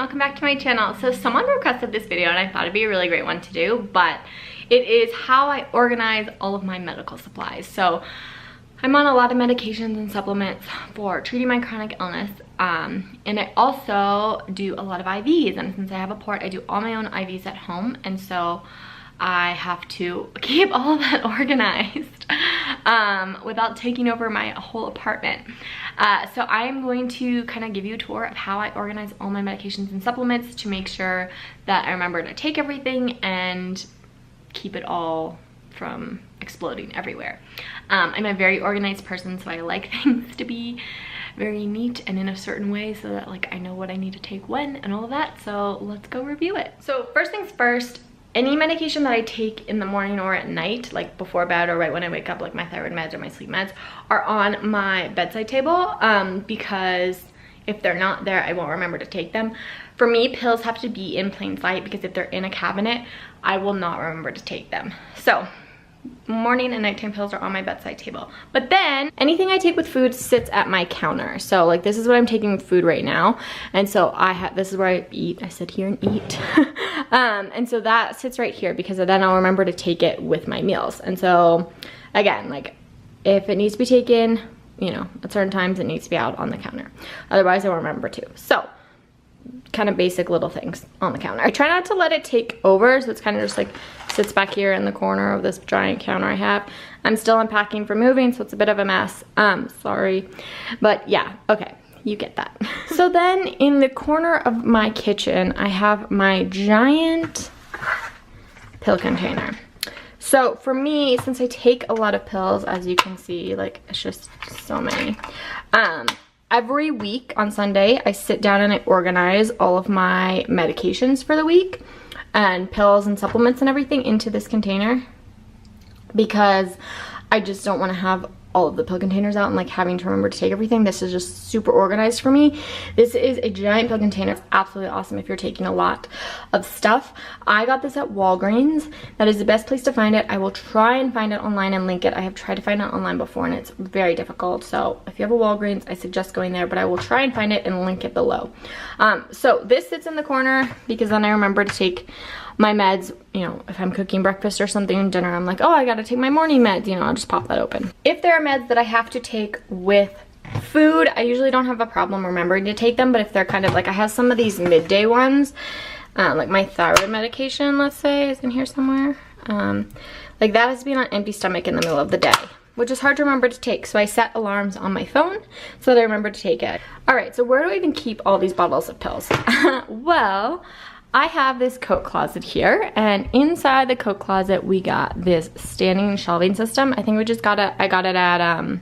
welcome back to my channel. So someone requested this video and I thought it'd be a really great one to do, but it is how I organize all of my medical supplies. So I'm on a lot of medications and supplements for treating my chronic illness, and I also do a lot of IVs, and since I have a port, I do all my own IVs at home, and so I have to keep all of that organized without taking over my whole apartment. So I'm going to kind of give you a tour of how I organize all my medications and supplements to make sure that I remember to take everything and keep it all from exploding everywhere. I'm a very organized person, so I like things to be very neat and in a certain way so that like I know what I need to take when and all of that. So let's go review it. So first things first, any medication that I take in the morning or at night, like before bed or right when I wake up, like my thyroid meds or my sleep meds, are on my bedside table because if they're not there, I won't remember to take them. For me, pills have to be in plain sight because if they're in a cabinet, I will not remember to take them. So morning and nighttime pills are on my bedside table. But then anything I take with food sits at my counter. So like this is what I'm taking with food right now. And so this is where I eat. I sit here and eat. And so that sits right here because then I'll remember to take it with my meals. And so again, like if it needs to be taken, you know, at certain times it needs to be out on the counter. Otherwise I won't remember to. So kind of basic little things on the counter. I try not to let it take over, so it's kind of just like sits back here in the corner of this giant counter I have. I'm still unpacking for moving, so it's a bit of a mess. Sorry. But yeah, okay, you get that. So then in the corner of my kitchen, I have my giant pill container. So for me, since I take a lot of pills, as you can see, like it's just so many. Every week on Sunday, I sit down and I organize all of my medications for the week and pills and supplements and everything into this container because I just don't want to have all of the pill containers out and like having to remember to take everything. This is just super organized for me. This is a giant pill container. It's absolutely awesome if you're taking a lot of stuff. I got this at Walgreens. That is the best place to find it. I will try and find it online and link it. I have tried to find it online before and it's very difficult. So if you have a Walgreens, I suggest going there, but I will try and find it and link it below. So this sits in the corner because then I remember to take my meds, you know, if I'm cooking breakfast or something, dinner, I'm like, oh, I gotta take my morning meds, you know, I'll just pop that open. If there are meds that I have to take with food, I usually don't have a problem remembering to take them, but if they're kind of like, I have some of these midday ones, like my thyroid medication, let's say, is in here somewhere. Like that has to be on an empty stomach in the middle of the day, which is hard to remember to take. So I set alarms on my phone so that I remember to take it. All right, so where do I even keep all these bottles of pills? Well, I have this coat closet here, and inside the coat closet we got this standing shelving system. I think we just got it, I got it at,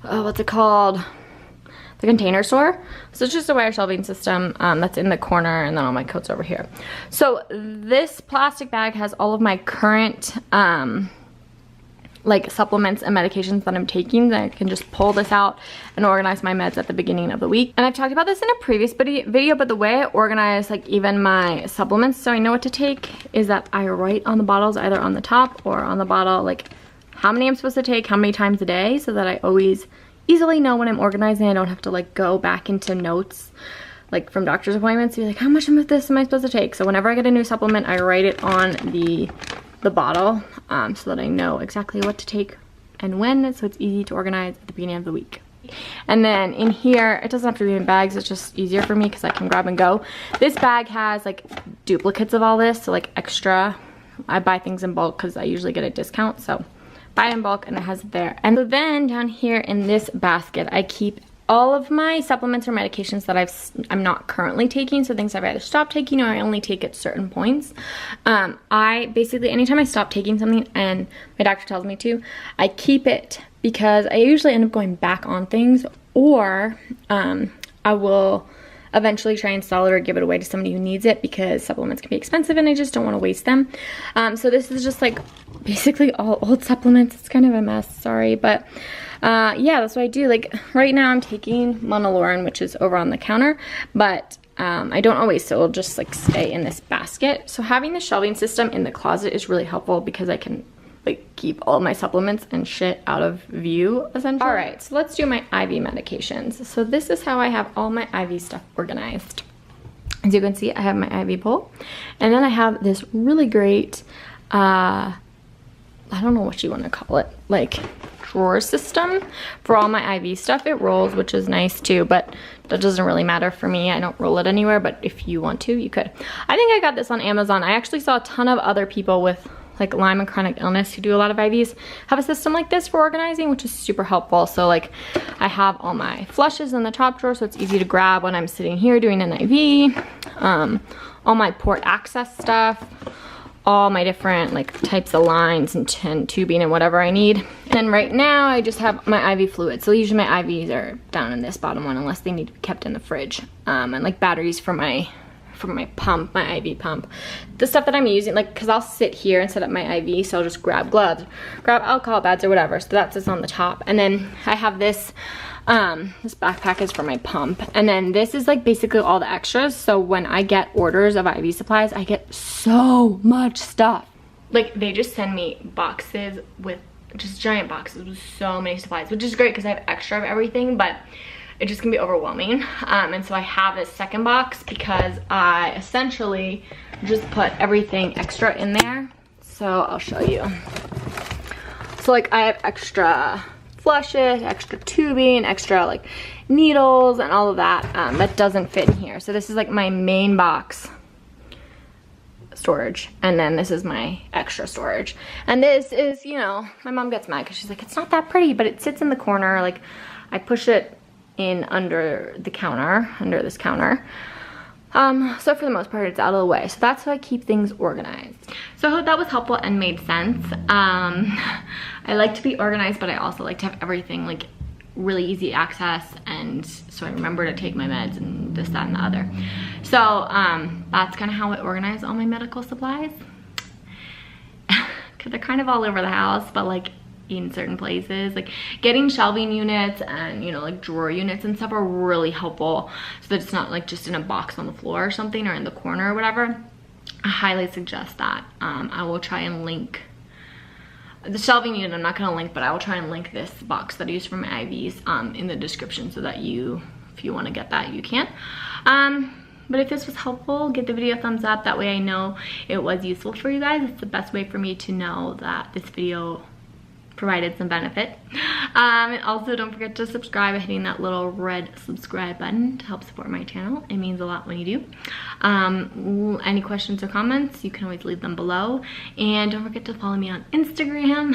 what's it called? The Container Store. So it's just a wire shelving system that's in the corner, and then all my coats over here. So this plastic bag has all of my current, like supplements and medications that I'm taking. That I can just pull this out and organize my meds at the beginning of the week. And I've talked about this in a previous video, but the way I organize like even my supplements so I know what to take is that I write on the bottles, either on the top or on the bottle, like how many I'm supposed to take, how many times a day, so that I always easily know when I'm organizing. I don't have to like go back into notes like from doctor's appointments, be like, how much of this am I supposed to take? So whenever I get a new supplement, I write it on the bottle so that I know exactly what to take and when, so it's easy to organize at the beginning of the week. And then in here, it doesn't have to be in bags, it's just easier for me because I can grab and go. This bag has like duplicates of all this, so like extra. I buy things in bulk because I usually get a discount, so buy it in bulk and it has it there. And so then down here in this basket, I keep all of my supplements or medications that I'm not currently taking, so things I've either stopped taking or I only take at certain points. I basically, anytime I stop taking something and my doctor tells me to, I keep it because I usually end up going back on things, or I will eventually try and sell it or give it away to somebody who needs it because supplements can be expensive and I just don't want to waste them. So this is just like basically all old supplements. It's kind of a mess, sorry, but yeah, that's what I do. Like right now I'm taking Monolaurin, which is over on the counter, but I don't always, so it'll just like stay in this basket. So having the shelving system in the closet is really helpful because I can like keep all my supplements and shit out of view, essentially. All right, so let's do my IV medications. So this is how I have all my IV stuff organized. As you can see, I have my IV pole, and then I have this really great, I don't know what you want to call it, like drawer system for all my IV stuff. It rolls, which is nice too, but that doesn't really matter for me. I don't roll it anywhere, but if you want to, you could. I think I got this on Amazon. I actually saw a ton of other people with like Lyme and chronic illness who do a lot of IVs have a system like this for organizing, which is super helpful. So like I have all my flushes in the top drawer, so it's easy to grab when I'm sitting here doing an IV. All my port access stuff, all my different like types of lines and tubing and whatever I need. And right now I just have my IV fluid. So usually my IVs are down in this bottom one unless they need to be kept in the fridge. And like batteries for my pump, my IV pump. The stuff that I'm using, like, cause I'll sit here and set up my IV, so I'll just grab gloves, grab alcohol pads or whatever. So that's just on the top. And then I have this, this backpack is for my pump. And then this is like basically all the extras. So when I get orders of IV supplies, I get so much stuff. Like they just send me boxes with just giant boxes with so many supplies, which is great because I have extra of everything, but it just can be overwhelming. And so I have this second box because I essentially just put everything extra in there. So I'll show you. So like I have extra flushes, extra tubing, extra like needles and all of that that doesn't fit in here. So this is like my main box storage, and then this is my extra storage. And this is, you know, my mom gets mad because she's like, it's not that pretty, but it sits in the corner. Like I push it in under the counter, under this counter. So for the most part, it's out of the way. So that's how I keep things organized. So I hope that was helpful and made sense. I like to be organized, but I also like to have everything like really easy access, and so I remember to take my meds and this, that, and the other. So that's kind of how I organize all my medical supplies. Cause they're kind of all over the house, but like in certain places. Like getting shelving units and, you know, like drawer units and stuff are really helpful so that it's not like just in a box on the floor or something or in the corner or whatever. I highly suggest that. I will try and link the shelving unit. I'm not going to link, but I will try and link this box that I use for my IVs in the description so that you, if you want to get that, you can. But if this was helpful, give the video a thumbs up. That way I know it was useful for you guys. It's the best way for me to know that this video provided some benefit. And also don't forget to subscribe by hitting that little red subscribe button to help support my channel. It means a lot when you do. Any questions or comments, you can always leave them below. And don't forget to follow me on Instagram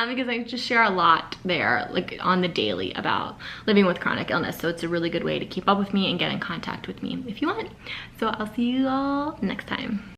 because I just share a lot there, like on the daily, about living with chronic illness. So it's a really good way to keep up with me and get in contact with me if you want. So I'll see you all next time.